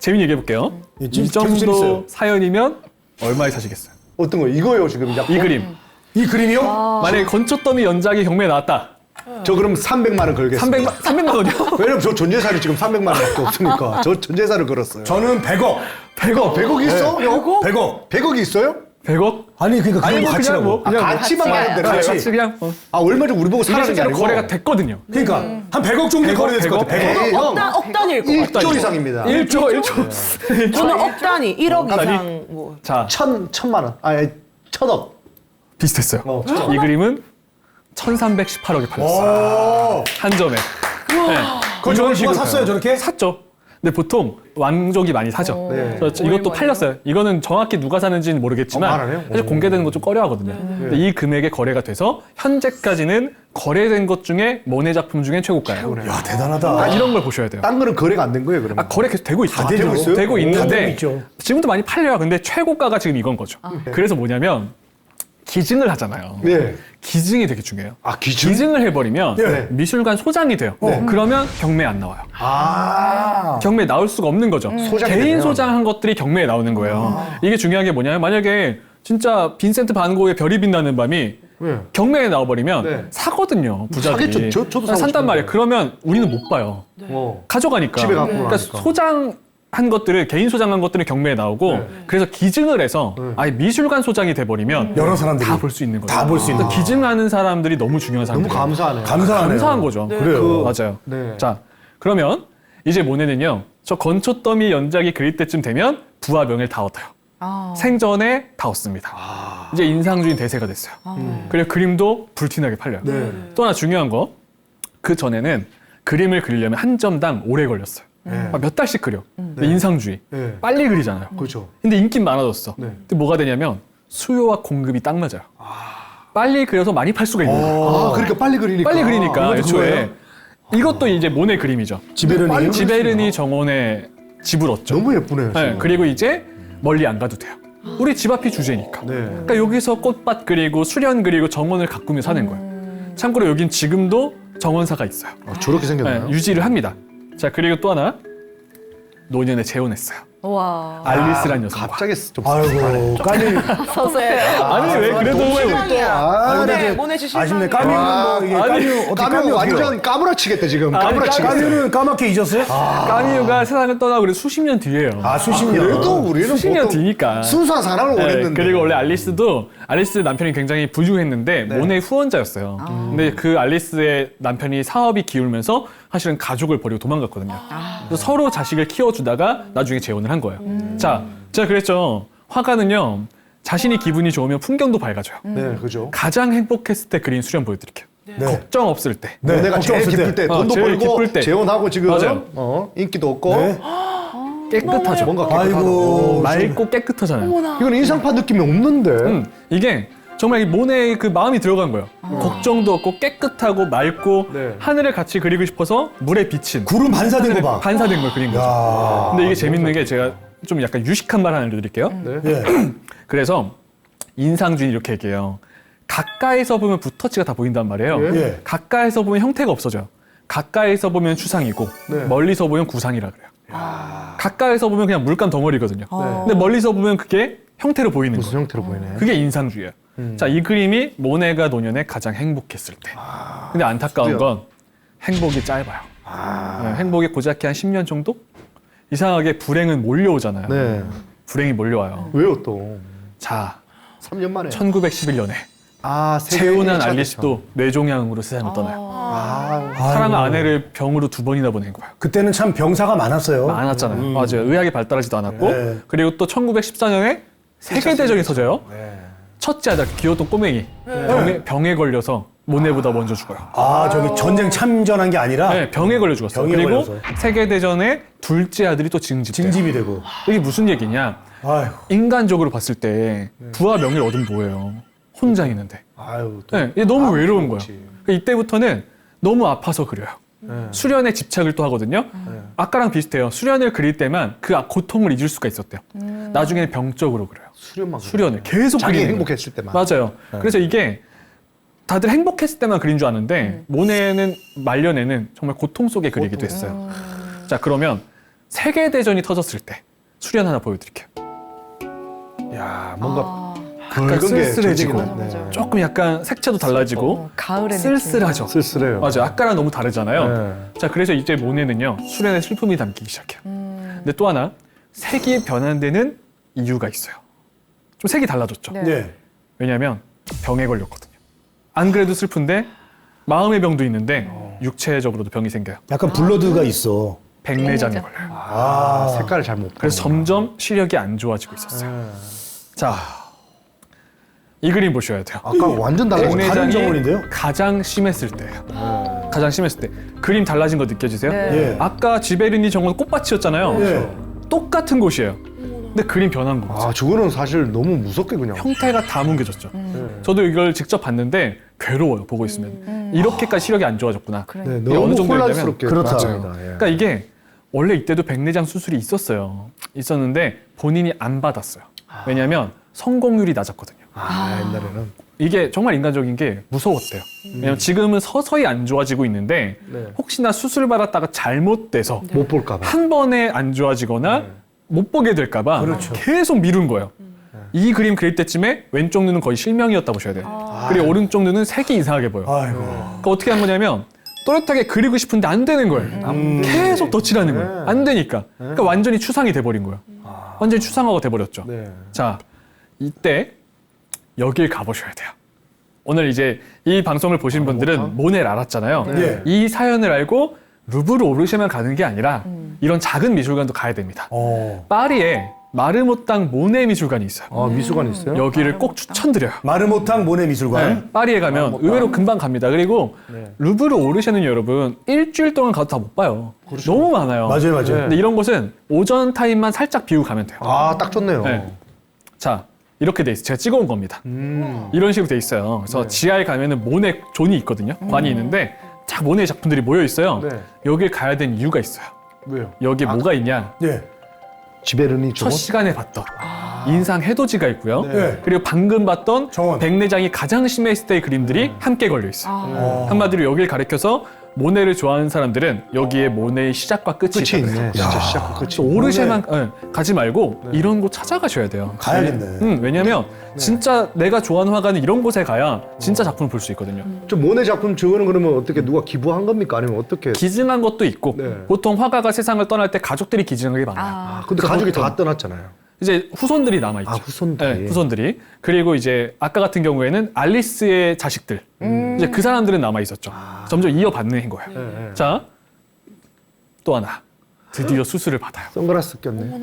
S1: 재밌게 얘기해 볼게요.
S4: 예,
S1: 이
S4: 계속
S1: 정도
S4: 재밌어요.
S1: 사연이면 얼마에 사시겠어요?
S2: 어떤 거 이거요 지금 이제
S1: 이 그림.
S4: 이 그림이요?
S1: 만약에 건초더미 연작이 경매에 나왔다.
S2: 저 그럼 300만 원 걸겠습니다.
S1: 300만 원이요?
S2: 왜냐면 저 전재산이 지금 300만 원밖에 없으니까 저 전재산을 걸었어요.
S4: 저는 100억.
S1: 100억.
S2: 100억 있어? 형?
S4: 100억.
S2: 100억이 있어요?
S1: 100억?
S4: 아니 그러니까
S1: 아니
S4: 그거
S1: 뭐
S4: 같이
S1: 그냥
S4: 라고.
S1: 뭐 그냥
S2: 가치만 말하면 되는
S4: 같이.
S2: 거예요?
S1: 같이 그냥
S2: 얼마 전 우리 보고
S1: 이게
S2: 사라는 게
S1: 실제로
S2: 아니고
S1: 거래가 됐거든요.
S4: 그러니까 한 100억 정도 거래됐을 것 같아. 100억.
S2: 에이, 형,
S3: 억 단위일 것 같아요.
S2: 1조 이상입니다.
S1: 1조.
S3: 저는 억 단위, 1억
S1: 단위?
S3: 이상 뭐.
S1: 자,
S2: 천만 원. 아니, 1000억.
S1: 비슷했어요.
S2: 천억.
S1: 이 그림은 1318억에 팔렸어요. 한 점에. 네.
S4: 그걸
S1: 이런
S4: 누가
S1: 식으로
S4: 샀어요
S1: 가요.
S4: 저렇게?
S1: 샀죠. 근데 보통 왕족이 많이 사죠.
S2: 네.
S1: 그래서 이것도 팔렸어요. 이거는 정확히 누가 사는지는 모르겠지만
S2: 말하네요.
S1: 사실 공개되는 거 좀 꺼려하거든요. 근데 이 금액에 거래가 돼서 현재까지는 거래된 것 중에 모네 작품 중에 최고가예요.
S4: 야 대단하다.
S1: 이런 걸 보셔야 돼요.
S2: 딴 거는 거래가 안 된 거예요, 그러면?
S1: 아, 거래 계속 되고 있죠.
S2: 되고 있어요?
S1: 되고
S2: 오,
S4: 되고
S1: 있는데
S4: 있죠.
S1: 지금도 많이 팔려요. 근데 최고가가 지금 이건 거죠. 그래서 뭐냐면 기증을 하잖아요.
S2: 네.
S1: 기증이 되게 중요해요.
S2: 아, 기준?
S1: 기증을 해버리면
S4: 네.
S1: 미술관 소장이 돼요. 그러면 경매에 안 나와요.
S2: 아.
S1: 경매에 나올 수가 없는 거죠.
S2: 소장이
S1: 개인
S2: 되면.
S1: 소장한 것들이 경매에 나오는 거예요. 이게 중요한 게 뭐냐면 만약에 진짜 빈센트 반 고흐의 별이 빛나는 밤이
S2: 네.
S1: 경매에 나와버리면
S2: 네.
S1: 사거든요. 부자들이.
S2: 사겠죠. 저도 사고
S1: 산단 말이에요.
S2: 싶은데.
S1: 그러면 우리는 못 봐요. 가져가니까.
S2: 집에 갖고
S1: 그러니까
S2: 가니까.
S1: 소장한 것들을 개인 소장한 것들은 경매에 나오고 그래서 기증을 해서 아예 미술관 소장이 돼버리면
S4: 여러 사람들이
S1: 다 볼 수 있는 거죠.
S4: 다 볼 수 있는.
S1: 그러니까 기증하는 사람들이 너무 중요한
S2: 너무
S1: 사람들.
S2: 감사하네.
S4: 감사하네요.
S1: 감사한 거죠.
S4: 그래요.
S1: 맞아요.
S2: 네.
S1: 자, 그러면 이제 모네는요. 저 건초더미 연작이 그릴 때쯤 되면 부와 명예를 다 얻어요. 생전에 다 얻습니다. 이제 인상주의 대세가 됐어요. 그리고 그림도 불티나게 팔려요.
S2: 네.
S1: 또 하나 중요한 거, 그 전에는 그림을 그리려면 한 점당 오래 걸렸어요. 막 몇 달씩 그려. 근데 인상주의.
S2: 네.
S1: 빨리 그리잖아요.
S2: 그렇죠.
S1: 근데 인기 많아졌어.
S2: 네.
S1: 근데 뭐가 되냐면 수요와 공급이 딱 맞아요. 빨리 그려서 많이 팔 수가 있는 거예요.
S2: 아, 그러니까 빨리 그리니까.
S1: 빨리 그리니까
S4: 이것도
S1: 애초에.
S4: 그거예요?
S1: 이것도 이제 모네 그림이죠.
S4: 지베르니.
S1: 지베르니 정원에 집을 얻죠.
S2: 너무 예쁘네요.
S1: 네,
S2: 지금.
S1: 그리고 이제 멀리 안 가도 돼요. 우리 집 앞이 주제니까.
S2: 네.
S1: 그러니까 여기서 꽃밭 그리고 수련 그리고 정원을 가꾸며 사는 거예요. 참고로 여긴 지금도 정원사가 있어요.
S2: 저렇게 생겼나요?
S1: 네, 유지를 합니다. 자, 그리고 또 하나 노년에 재혼했어요.
S3: 와.
S1: 알리스란 여성과.
S2: 갑자기 좀.
S4: 아이고 까미.
S3: 서세.
S1: 아니 왜 그래도
S2: 아,
S3: 네, 모네 씨
S4: 아쉽네.
S3: 실망이야.
S4: 까미는 뭐 이게
S1: 아니,
S4: 까미 어떻게
S2: 까면
S4: 까미
S2: 완전 까무라치겠다, 지금.
S1: 아니,
S2: 까무라치겠다.
S4: 까미는 까맣게 잊었어요?
S1: 까미유가 세상을 떠나고 그래 수십 년 뒤에요.
S4: 아 수십 년.
S2: 그래도 우리는
S1: 수십 년
S2: 보통
S1: 뒤니까.
S2: 순수한 사랑을
S1: 네,
S2: 원했는데.
S1: 그리고 원래 알리스 남편이 굉장히 부유했는데 모네의 후원자였어요. 근데 그 알리스의 남편이 사업이 기울면서 사실은 가족을 버리고 도망갔거든요. 그래서 서로 자식을 키워주다가 나중에 재혼을 한 거예요. 자, 제가 그랬죠. 화가는요. 자신이 기분이 좋으면 풍경도 밝아져요.
S2: 네, 그죠.
S1: 가장 행복했을 때 그린 수련 보여드릴게요.
S4: 네.
S1: 걱정 없을 때.
S4: 네,
S2: 내가 제일
S4: 걱정 없을
S2: 기쁠 때, 돈도
S1: 제일
S2: 벌고
S1: 기쁠 때.
S2: 재혼하고 지금
S1: 맞아요.
S2: 인기도 없고
S4: 네.
S1: 깨끗하죠.
S2: 뭔가 깨끗하다.
S4: 아이고.
S1: 맑고 깨끗하잖아요.
S2: 이건 인상파 느낌이 없는데.
S1: 이게 정말 이 모네의 그 마음이 들어간 거예요. 걱정도 없고 깨끗하고 맑고
S2: 네.
S1: 하늘을 같이 그리고 싶어서 물에 비친
S4: 구름 반사된 거 봐.
S1: 반사된 걸 그린 거죠.
S4: 야.
S1: 근데 이게 재밌는 게 제가 좀 약간 유식한 말 하나 알려드릴게요.
S2: 네.
S4: 예.
S1: 그래서 인상주의 이렇게 얘기해요. 가까이서 보면 붓터치가 다 보인단 말이에요.
S4: 예.
S1: 가까이서 보면 형태가 없어져요. 가까이서 보면 추상이고
S2: 네.
S1: 멀리서 보면 구상이라 그래요. 가까이서 보면 그냥 물감 덩어리거든요. 근데 멀리서 보면 그게 형태로 보이는
S2: 무슨
S1: 거예요.
S2: 형태로 보이네.
S1: 그게 인상주의예요. 자, 이 그림이 모네가 노년에 가장 행복했을 때. 근데 안타까운
S2: 드디어.
S1: 건 행복이 짧아요. 네, 행복이 고작해 한 10년 정도? 이상하게 불행은 몰려오잖아요.
S2: 네.
S1: 불행이 몰려와요.
S2: 왜요 또?
S1: 자,
S2: 3년 만에.
S1: 1911년에
S2: 세계
S1: 체온한
S2: 1차
S1: 알리스도 뇌종양으로 세상을 떠나요.
S2: 아,
S1: 사랑한
S4: 아이고.
S1: 아내를 병으로 2번이나 보낸 거예요.
S4: 그때는 참 병사가 많았어요.
S1: 많았잖아요. 맞아요. 의학이 발달하지도 않았고.
S4: 네.
S1: 그리고 또 1914년에 세계대전이 터져요.
S2: 네.
S1: 첫째 아들, 귀여웠던 꼬맹이. 병에 걸려서 모네보다 먼저 죽어요.
S4: 아, 저기 전쟁 참전한 게 아니라
S1: 네, 병에 걸려 죽었어요.
S4: 병에
S1: 그리고
S4: 걸려서.
S1: 세계대전에 둘째 아들이 또 징집돼요.
S4: 징집이 되고.
S1: 이게 무슨 얘기냐.
S4: 아이고.
S1: 인간적으로 봤을 때 부와 명예를 얻으면 뭐예요? 혼자 있는데.
S2: 아유, 또.
S1: 네, 이게 너무 외로운 거예요.
S2: 그렇지.
S1: 그러니까 이때부터는 너무 아파서 그려요.
S2: 네.
S1: 수련에 집착을 또 하거든요. 아까랑 비슷해요. 수련을 그릴 때만 그 고통을 잊을 수가 있었대요. 나중에는 병적으로 그려요.
S2: 수련만.
S1: 수련을 계속
S2: 자기
S1: 그리는
S2: 행복했을 때만.
S1: 거예요. 맞아요. 그래서 이게 다들 행복했을 때만 그린 줄 아는데 모네는 말년에는 정말 고통 속에 그리기도 했어요. 자, 그러면 세계대전이 터졌을 때 수련 하나 보여드릴게요.
S2: 야, 뭔가
S1: 약간
S2: 붉은 게
S1: 쓸쓸해지고
S2: 조직이네.
S3: 맞아.
S1: 조금 약간 색채도 달라지고
S3: 가을의
S1: 쓸쓸하죠.
S2: 쓸쓸해요.
S1: 맞아요. 아까랑 너무 다르잖아요.
S2: 네.
S1: 자, 그래서 이제 모네는요 수련의 슬픔이 담기기 시작해요. 근데 또 하나 색이 변환되는 이유가 있어요. 좀 색이 달라졌죠.
S3: 네.
S4: 네.
S1: 왜냐하면 병에 걸렸거든요. 안 그래도 슬픈데 마음의 병도 있는데 육체적으로도 병이 생겨요.
S4: 약간 블러드가 있어.
S1: 백내장에 걸려요.
S2: 아, 색깔을 잘못
S1: 그래서 점점 시력이 안 좋아지고 있었어요. 자, 이 그림 보셔야 돼요.
S2: 아까 완전 달라졌네.
S4: 다른
S1: 백내장이
S4: 정원인데요?
S1: 가장 심했을 때예요. 가장 심했을 때. 그림 달라진 거 느껴지세요?
S3: 네.
S4: 예.
S1: 아까 지베르니 정원 꽃밭이었잖아요.
S4: 예.
S1: 똑같은 곳이에요. 근데 그림 변한 거죠.
S2: 아, 저거는 사실 너무 무섭게 그냥.
S1: 형태가 다 뭉개졌죠. 저도 이걸 직접 봤는데 괴로워요. 보고 있으면. 이렇게까지 시력이 안 좋아졌구나.
S3: 그래.
S2: 네,
S1: 이게
S2: 너무
S1: 어느 정도냐면
S2: 혼란스럽게.
S4: 그렇다.
S2: 맞습니다. 예.
S1: 그러니까 이게 원래 이때도 백내장 수술이 있었는데 본인이 안 받았어요. 왜냐하면 성공률이 낮았거든요.
S2: 옛날에는.
S1: 이게 정말 인간적인 게 무서웠대요. 왜냐면 지금은 서서히 안 좋아지고 있는데
S2: 네.
S1: 혹시나 수술 받았다가 잘못돼서
S2: 못 볼까봐.
S1: 한 번에 안 좋아지거나 못 보게 될까봐
S4: 그렇죠.
S1: 계속 미룬 거예요. 이 그림 그릴 때쯤에 왼쪽 눈은 거의 실명이었다고 보셔야 돼요. 그리고 오른쪽 눈은 색이 이상하게 보여.
S4: 아이고.
S1: 그러니까 어떻게 한 거냐면 또렷하게 그리고 싶은데 안 되는 거예요. 계속 덧칠하는 거예요. 안 되니까. 그러니까 완전히 추상이 돼버린 거예요. 완전히 추상화가 돼버렸죠.
S2: 네.
S1: 자, 이때 여길 가보셔야 돼요. 오늘 이제 이 방송을 보신 분들은 모네를 알았잖아요.
S4: 네.
S1: 이 사연을 알고 루브르 오르쉐만 가는 게 아니라 이런 작은 미술관도 가야 됩니다. 파리에 마르모땅 모네 미술관이 있어요.
S2: 아, 미술관 있어요?
S1: 여기를 꼭 추천드려요.
S4: 마르모탕 모네 미술관.
S1: 네, 파리에 가면 의외로 금방 갑니다. 그리고
S2: 네.
S1: 루브르 오르쉐는 여러분 일주일 동안 가도 다 못 봐요. 너무 많아요.
S4: 맞아요, 맞아요.
S1: 근데 이런 곳은 오전 타임만 살짝 비우고 가면 돼요.
S2: 아, 딱 좋네요.
S1: 네. 자, 이렇게 돼 있어요. 제가 찍어온 겁니다. 이런 식으로 돼 있어요. 그래서 지하에 가면은 모네 존이 있거든요. 관이 있는데 자 모네 작품들이 모여 있어요.
S2: 네.
S1: 여길 가야 되는 이유가 있어요.
S2: 왜요?
S1: 여기에 뭐가 있냐?
S4: 예.
S2: 지베르니
S1: 첫
S2: 저거?
S1: 시간에 봤던 인상 해돋이가 있고요.
S4: 네.
S1: 그리고 방금 봤던
S4: 정원.
S1: 백내장이 가장 심했을 때의 그림들이 함께 걸려 있어요. 한마디로 여길 가리켜서 모네를 좋아하는 사람들은 여기에 모네의 시작과 끝이
S2: 끝이
S1: 있다.
S2: 있네. 진짜 시작과 끝이.
S1: 그래서 오르쉐만 가지 말고 이런 곳 찾아가셔야 돼요.
S4: 가야겠네.
S1: 왜냐면 진짜 내가 좋아하는 화가는 이런 곳에 가야 진짜 작품을 볼 수 있거든요.
S2: 저 모네 작품 저거는 그러면 어떻게 누가 기부한 겁니까? 아니면 어떻게?
S1: 기증한 것도 있고
S2: 네.
S1: 보통 화가가 세상을 떠날 때 가족들이 기증한 게 많아요.
S2: 아, 근데 가족이 다 떠났잖아요.
S1: 이제 후손들이 남아있죠.
S2: 아, 후손들이.
S1: 네, 후손들이. 그리고 이제 아까 같은 경우에는 알리스의 자식들. 이제 그 사람들은 남아있었죠. 점점 이어받는 거예요.
S2: 네.
S1: 자, 또 하나. 드디어 수술을 받아요.
S2: 선글라스 꼈네.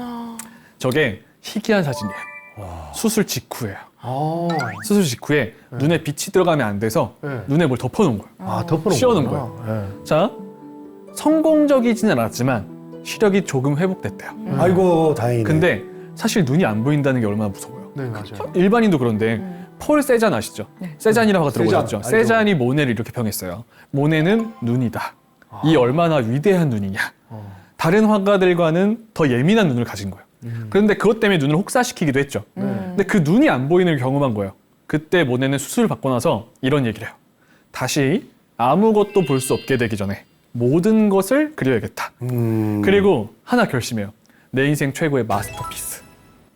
S1: 저게 희귀한 사진이에요. 수술 직후예요.
S2: 아,
S1: 수술 직후에 눈에 빛이 들어가면 안 돼서
S2: 네.
S1: 눈에 뭘 덮어놓은 거예요.
S2: 아 덮어놓은
S1: 씌워놓은
S2: 거구나.
S1: 자, 성공적이지는 않았지만 시력이 조금 회복됐대요.
S4: 아이고 다행이네.
S1: 근데 사실 눈이 안 보인다는 게 얼마나 무서워요.
S2: 네, 맞아요.
S1: 일반인도 그런데 폴 세잔 아시죠? 세잔이라고 들어보셨죠?
S2: 세잔, 알죠.
S1: 세잔이 모네를 이렇게 평했어요. 모네는 눈이다. 이 얼마나 위대한 눈이냐. 다른 화가들과는 더 예민한 눈을 가진 거예요. 그런데 그것 때문에 눈을 혹사시키기도 했죠. 근데 그 눈이 안 보이는 걸 경험한 거예요. 그때 모네는 수술을 받고 나서 이런 얘기를 해요. 다시 아무것도 볼 수 없게 되기 전에 모든 것을 그려야겠다. 그리고 하나 결심해요. 내 인생 최고의 마스터피스.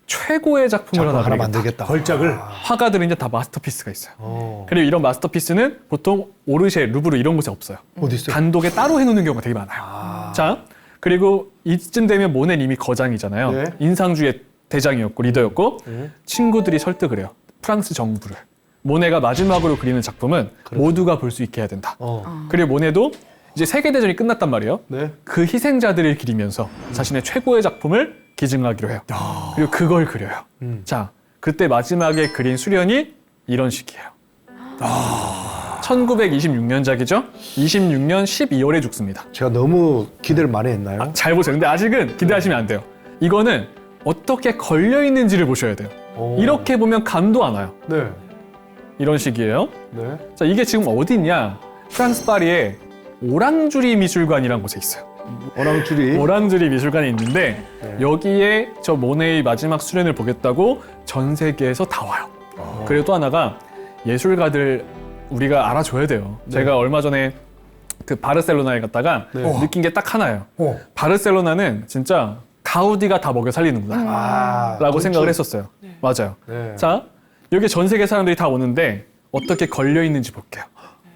S1: 최고의 작품을
S2: 작품 하나
S1: 그리겠다.
S2: 만들겠다.
S4: 걸작을
S1: 화가들은 이제 다 마스터피스가 있어요.
S2: 어.
S1: 그리고 이런 마스터피스는 보통 오르쉐, 루브르 이런 곳에 없어요.
S2: 어디 있어요?
S1: 단독에 따로 해놓는 경우가 되게 많아요. 자, 그리고 이쯤 되면 모네는 이미 거장이잖아요.
S2: 네.
S1: 인상주의 대장이었고 리더였고
S2: 네.
S1: 친구들이 설득을 해요. 프랑스 정부를. 모네가 마지막으로 그리는 작품은 모두가 볼 수 있게 해야 된다. 그리고 모네도 이제 세계대전이 끝났단 말이에요.
S2: 네.
S1: 그 희생자들을 기리면서 자신의 최고의 작품을 기증하기로 해요. 그리고 그걸 그려요. 자, 그때 마지막에 그린 수련이 이런 식이에요. 1926년작이죠? 26년 12월에 죽습니다.
S2: 제가 너무 기대를 많이 했나요?
S1: 잘 보세요. 근데 아직은 기대하시면 안 돼요. 이거는 어떻게 걸려 있는지를 보셔야 돼요.
S2: 오.
S1: 이렇게 보면 감도 안 와요.
S2: 네.
S1: 이런 식이에요.
S2: 네.
S1: 자, 이게 지금 어디 있냐? 프랑스 파리에 오랑주리 미술관이라는 곳에 있어요.
S2: 오랑줄이.
S1: 오랑주리 미술관이 있는데
S2: 네.
S1: 여기에 저 모네의 마지막 수련을 보겠다고 전 세계에서 다 와요. 그리고 또 하나가 예술가들 우리가 알아줘야 돼요. 제가 얼마 전에 그 바르셀로나에 갔다가
S2: 네.
S1: 느낀 게 딱 하나예요.
S4: 어.
S1: 바르셀로나는 진짜 가우디가 다 먹여 살리는구나
S2: 아,
S1: 라고 생각을 했었어요. 맞아요.
S2: 네.
S1: 자, 여기 전 세계 사람들이 다 오는데 어떻게 걸려 있는지 볼게요.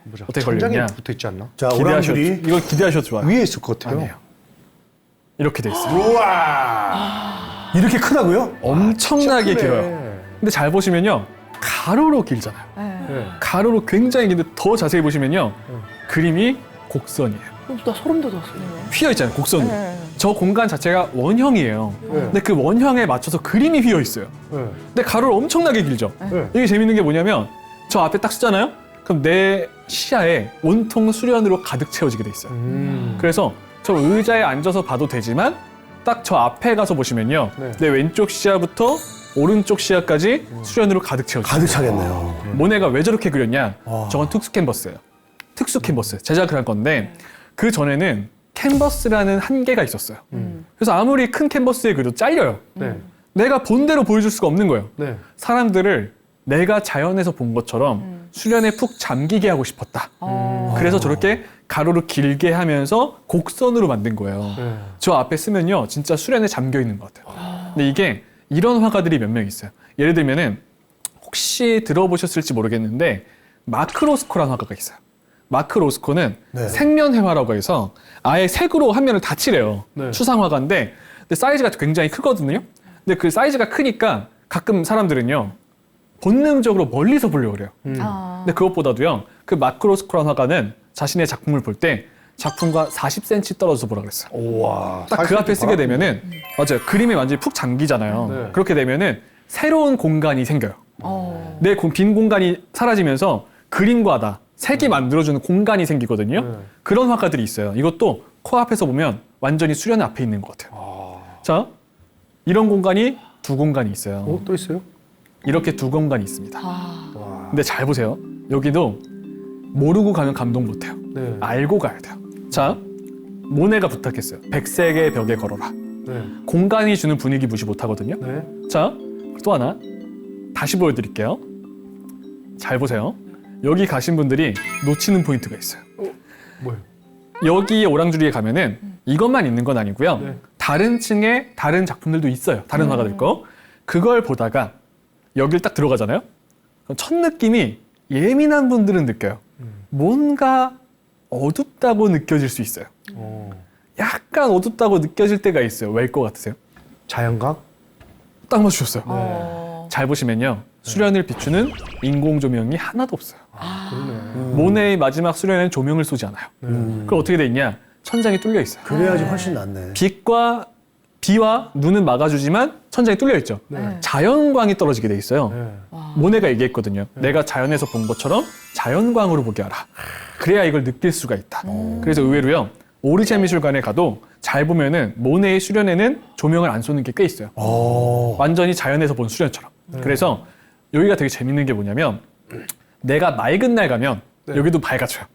S2: 보자.
S1: 어떻게
S2: 천장에
S1: 걸렸냐?
S2: 붙어 있지 않나?
S4: 자
S1: 기대하셔도,
S4: 오랑줄이
S1: 이거 기대하셔도 좋아요.
S2: 위에 있을 것 같아요.
S1: 아니에요. 이렇게 돼 있어요.
S2: 우와.
S4: 이렇게 크다고요?
S1: 엄청나게
S2: 크네.
S1: 길어요. 근데 잘 보시면요. 가로로 길잖아요.
S2: 네.
S1: 가로로 굉장히 긴데 더 자세히 보시면요. 그림이 곡선이에요.
S3: 나 소름 돋았어.
S1: 휘어 있잖아요. 곡선으로.
S3: 네.
S1: 저 공간 자체가 원형이에요. 근데 그 원형에 맞춰서 그림이 휘어 있어요.
S2: 네.
S1: 근데 가로를 엄청나게 길죠.
S2: 네.
S1: 이게 재밌는 게 뭐냐면 저 앞에 딱 쓰잖아요. 그럼 내 시야에 온통 수련으로 가득 채워지게 돼 있어요. 그래서 저 의자에 앉아서 봐도 되지만 딱 저 앞에 가서 보시면요.
S2: 네.
S1: 내 왼쪽 시야부터 오른쪽 시야까지 수련으로 가득 채워져요.
S4: 가득 차겠네요.
S1: 모네가 왜 저렇게 그렸냐?
S4: 와.
S1: 저건 특수 캔버스예요. 특수 캔버스. 제작을 한 건데 그 전에는 캔버스라는 한계가 있었어요. 그래서 아무리 큰 캔버스에 그려도 잘려요.
S2: 네.
S1: 내가 본대로 보여줄 수가 없는 거예요.
S2: 네.
S1: 사람들을 내가 자연에서 본 것처럼 수련에 푹 잠기게 하고 싶었다. 그래서 저렇게 가로로 길게 하면서 곡선으로 만든 거예요.
S2: 네.
S1: 저 앞에 쓰면요, 진짜 수련에 잠겨 있는 것 같아요. 근데 이게 이런 화가들이 몇 명 있어요. 예를 들면은 혹시 들어보셨을지 모르겠는데 마크 로스코라는 화가가 있어요. 마크 로스코는
S4: 네.
S1: 색면회화라고 해서 아예 색으로 한 면을 다 칠해요.
S2: 네.
S1: 추상화가인데 근데 사이즈가 굉장히 크거든요. 근데 그 사이즈가 크니까 가끔 사람들은요 본능적으로 멀리서 보려고 그래요. 근데 그것보다도요 그 마크 로스코라는 화가는 자신의 작품을 볼 때 작품과 40cm 떨어져서 보라 그랬어요.
S2: 우와.
S1: 딱 그 앞에 쓰게 되면은 맞아요. 그림이 완전히 푹 잠기잖아요.
S2: 네.
S1: 그렇게 되면은 새로운 공간이 생겨요. 내 빈 공간이 사라지면서 그림과 다 색이 만들어주는 공간이 생기거든요.
S2: 네.
S1: 그런 화가들이 있어요. 이것도 코앞에서 보면 완전히 수련 앞에 있는 것 같아요. 자, 이런 공간이 두 공간이 있어요.
S2: 어, 또 있어요?
S1: 이렇게 두 공간이 있습니다. 근데 잘 보세요. 여기도 모르고 가면 감동 못 해요.
S2: 네.
S1: 알고 가야 돼요. 자, 모네가 부탁했어요. 백색의 벽에 걸어라.
S2: 네.
S1: 공간이 주는 분위기 무시 못 하거든요.
S2: 네.
S1: 자, 또 하나 다시 보여드릴게요. 잘 보세요. 여기 가신 분들이 놓치는 포인트가 있어요.
S2: 뭐예요?
S1: 여기 오랑주리에 가면은 이것만 있는 건 아니고요.
S2: 네.
S1: 다른 층에 다른 작품들도 있어요. 다른 화가들 거. 그걸 보다가 여길 딱 들어가잖아요. 그럼 첫 느낌이 예민한 분들은 느껴요. 뭔가 어둡다고 느껴질 수 있어요.
S2: 어.
S1: 약간 어둡다고 느껴질 때가 있어요. 왜일 것 같으세요?
S2: 자연각?
S1: 딱 맞추셨어요. 잘 보시면요. 수련을 비추는 인공 조명이 하나도 없어요.
S2: 그러네.
S1: 모네의 마지막 수련에는 조명을 쏘지 않아요. 그럼 어떻게 돼 있냐? 천장이 뚫려 있어요.
S4: 그래야지 훨씬 낫네.
S1: 빛과 비와 눈은 막아주지만 천장이 뚫려 있죠.
S3: 네.
S1: 자연광이 떨어지게 돼 있어요.
S2: 네.
S1: 모네가 얘기했거든요. 내가 자연에서 본 것처럼 자연광으로 보게 하라. 그래야 이걸 느낄 수가 있다. 그래서 의외로요. 오르세 미술관에 가도 잘 보면은 모네의 수련에는 조명을 안 쏘는 게 꽤 있어요. 완전히 자연에서 본 수련처럼. 그래서 여기가 되게 재밌는 게 뭐냐면 내가 맑은 날 가면 여기도 밝아져요.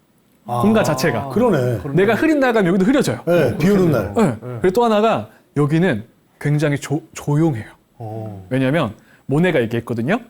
S1: 공간 자체가.
S4: 그러네.
S1: 내가 흐린 날 가면 여기도 흐려져요.
S4: 네, 비 오는 날.
S1: 네. 그리고 또 하나가 여기는 굉장히 조용해요. 왜냐하면 모네가 얘기했거든요.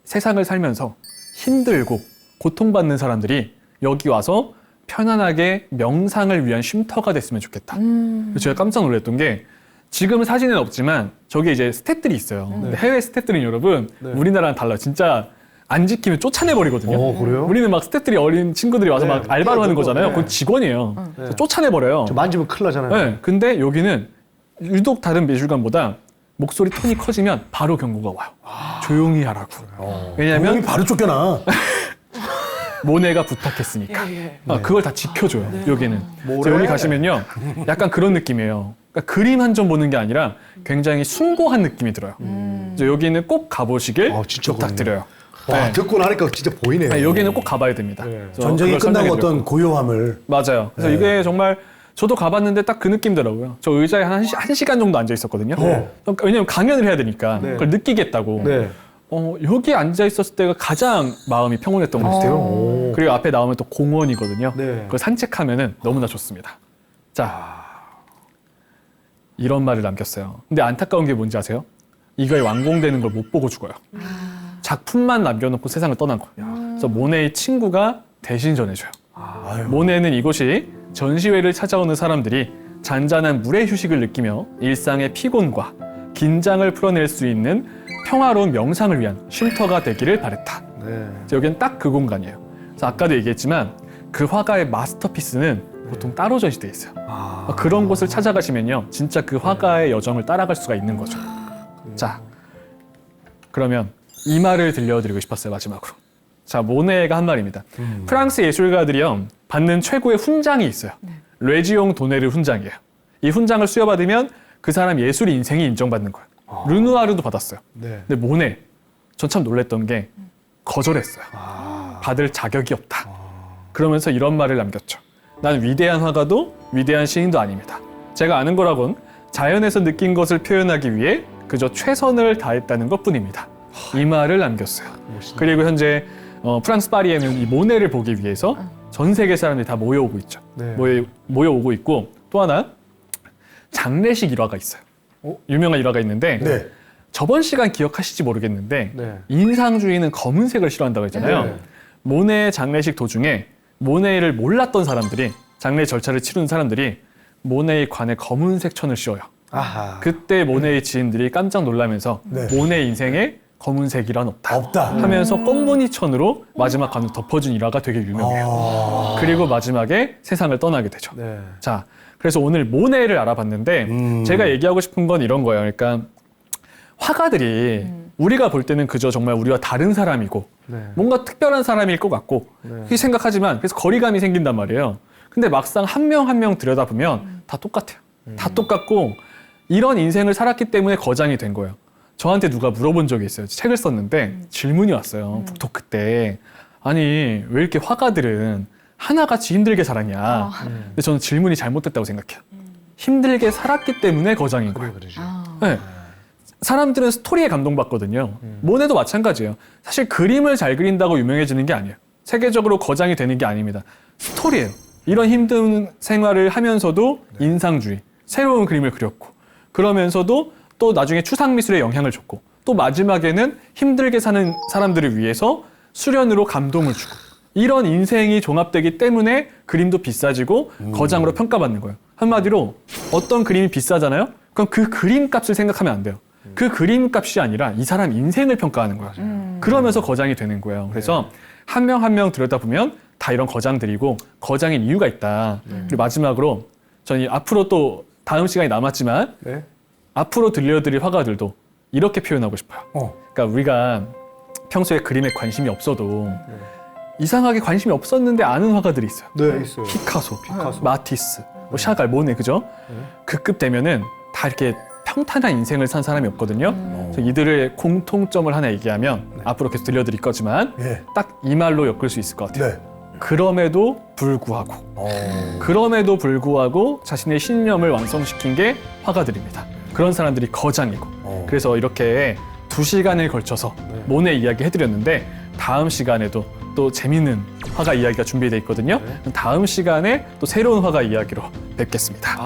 S1: 세상을 살면서 힘들고 고통받는 사람들이 여기 와서 편안하게 명상을 위한 쉼터가 됐으면 좋겠다. 그래서 제가 깜짝 놀랐던 게 지금 사진은 없지만 저기 이제 스태프들이 있어요. 근데 해외 스태프들은 여러분 우리나라랑 달라요. 진짜 안 지키면 쫓아내버리거든요.
S2: 그래요?
S1: 우리는 막 스태프들이 어린 친구들이 와서
S2: 네,
S1: 막 알바로 하는 거잖아요.
S2: 네.
S1: 그건 직원이에요. 그래서 쫓아내버려요.
S2: 저 만지면 큰일 나잖아요.
S1: 네, 근데 여기는 유독 다른 미술관보다 목소리 톤이 커지면 바로 경고가 와요. 조용히 하라고. 왜냐하면
S4: 형이 바로 쫓겨나.
S1: 모네가 부탁했으니까. 그걸 다 지켜줘요, 여기는.
S2: 뭐래?
S1: 그래서 여기 가시면요. 약간 그런 느낌이에요. 그러니까 그림 한 점 보는 게 아니라 굉장히 숭고한 느낌이 들어요. 그래서 여기는 꼭 가보시길
S2: 진짜
S1: 부탁드려요.
S2: 와,
S1: 네.
S2: 듣고 나니까 진짜 보이네요.
S1: 네, 여기는 꼭 가봐야 됩니다.
S2: 네.
S1: 그래서
S4: 전쟁이
S1: 그걸
S4: 끝나고
S1: 설명해드렸고.
S4: 어떤 고요함을.
S1: 맞아요. 그래서
S4: 네.
S1: 이게 정말 저도 가봤는데 딱 그 느낌더라고요. 저 의자에 한 시간 정도 앉아 있었거든요. 왜냐면 강연을 해야 되니까
S2: 네.
S1: 그걸 느끼겠다고.
S2: 네.
S1: 여기 앉아 있었을 때가 가장 마음이 평온했던 것 같아요.
S2: 오.
S1: 그리고 앞에 나오면 또 공원이거든요.
S2: 네.
S1: 그걸 산책하면은 너무나 좋습니다. 자, 이런 말을 남겼어요. 근데 안타까운 게 뭔지 아세요? 이거에 완공되는 걸 못 보고 죽어요. 작품만 남겨놓고 세상을 떠난 거예요. 그래서 모네의 친구가 대신 전해줘요. 모네는 이곳이 전시회를 찾아오는 사람들이 잔잔한 물의 휴식을 느끼며 일상의 피곤과 긴장을 풀어낼 수 있는 평화로운 명상을 위한 쉼터가 되기를 바랬다.
S2: 네.
S1: 그래서 여기는 딱 그 공간이에요. 그래서 아까도 얘기했지만 그 화가의 마스터피스는 보통 따로 전시돼 있어요. 그런 곳을 찾아가시면요, 진짜 그 화가의 여정을 따라갈 수가 있는 거죠. 자, 그러면 이 말을 들려드리고 싶었어요, 마지막으로. 자, 모네가 한 말입니다. 프랑스 예술가들이요, 받는 최고의 훈장이 있어요. 레지옹 도네르 훈장이에요. 이 훈장을 수여받으면 그 사람 예술 인생이 인정받는 거예요. 르누아르도 받았어요.
S2: 네.
S1: 근데 모네, 전 참 놀랬던 게 거절했어요. 받을 자격이 없다. 그러면서 이런 말을 남겼죠. 난 위대한 화가도 위대한 시인도 아닙니다. 제가 아는 거라곤 자연에서 느낀 것을 표현하기 위해 그저 최선을 다했다는 것뿐입니다. 이 말을 남겼어요. 그리고 현재 프랑스 파리에는 이 모네를 보기 위해서 전 세계 사람들이 다 모여오고 있죠.
S2: 네.
S1: 모여오고 있고, 또 하나 장례식 일화가 있어요. 유명한 일화가 있는데
S4: 네.
S1: 저번 시간 기억하실지 모르겠는데
S2: 네.
S1: 인상주의는 검은색을 싫어한다고 했잖아요.
S2: 네.
S1: 모네의 장례식 도중에 모네를 몰랐던 사람들이, 장례 절차를 치르는 사람들이 모네의 관에 검은색 천을 씌워요.
S2: 아하.
S1: 그때 모네의 지인들이 깜짝 놀라면서
S4: 네.
S1: 모네 인생에 검은색이란 없다.
S4: 없다.
S1: 하면서 꽃무늬 천으로 마지막 관을 덮어준 일화가 되게 유명해요. 그리고 마지막에 세상을 떠나게 되죠.
S2: 네.
S1: 자, 그래서 오늘 모네를 알아봤는데 제가 얘기하고 싶은 건 이런 거예요. 그러니까 화가들이 우리가 볼 때는 그저 정말 우리와 다른 사람이고
S2: 네.
S1: 뭔가 특별한 사람일 것 같고 그렇게 생각하지만 그래서 거리감이 생긴단 말이에요. 근데 막상 한 명 한 명 들여다보면 다 똑같아요. 다 똑같고 이런 인생을 살았기 때문에 거장이 된 거예요. 저한테 누가 물어본 적이 있어요. 책을 썼는데 질문이 왔어요. 북토크 때. 아니 왜 이렇게 화가들은 하나같이 힘들게 살았냐. 근데 저는 질문이 잘못됐다고 생각해요. 힘들게 살았기 때문에 거장인 거예요.
S2: 그러지.
S1: 네. 사람들은 스토리에 감동받거든요. 모네도 마찬가지예요. 사실 그림을 잘 그린다고 유명해지는 게 아니에요. 세계적으로 거장이 되는 게 아닙니다. 스토리예요. 이런 힘든 생활을 하면서도 인상주의, 새로운 그림을 그렸고 그러면서도 또 나중에 추상미술에 영향을 줬고 또 마지막에는 힘들게 사는 사람들을 위해서 수련으로 감동을 주고 이런 인생이 종합되기 때문에 그림도 비싸지고 거장으로 평가받는 거예요. 한마디로 어떤 그림이 비싸잖아요? 그럼 그 그림 값을 생각하면 안 돼요. 그 그림 값이 아니라 이 사람 인생을 평가하는 거예요. 그러면서 거장이 되는 거예요. 그래서 한 명 한 명 들여다보면 다 이런 거장들이고 거장인 이유가 있다. 그리고 마지막으로 저는 앞으로 또 다음 시간이 남았지만
S2: 네.
S1: 앞으로 들려드릴 화가들도 이렇게 표현하고 싶어요. 그러니까 우리가 평소에 그림에 관심이 없어도 이상하게 관심이 없었는데 아는 화가들이 있어요.
S2: 네, 있어요.
S1: 피카소, 마티스, 뭐 샤갈, 모네, 그죠? 그 급 되면은 다 이렇게 평탄한 인생을 산 사람이 없거든요. 그래서 이들의 공통점을 하나 얘기하면 앞으로 계속 들려드릴 거지만
S4: 예.
S1: 딱 이 말로 엮을 수 있을 것 같아요.
S4: 네.
S1: 그럼에도 불구하고 그럼에도 불구하고 자신의 신념을 완성시킨 게 화가들입니다. 그런 사람들이 거장이고 그래서 이렇게 2시간에 걸쳐서 모네 이야기 해드렸는데 다음 시간에도 또 재밌는 화가 이야기가 준비되어 있거든요. 다음 시간에 또 새로운 화가 이야기로 뵙겠습니다.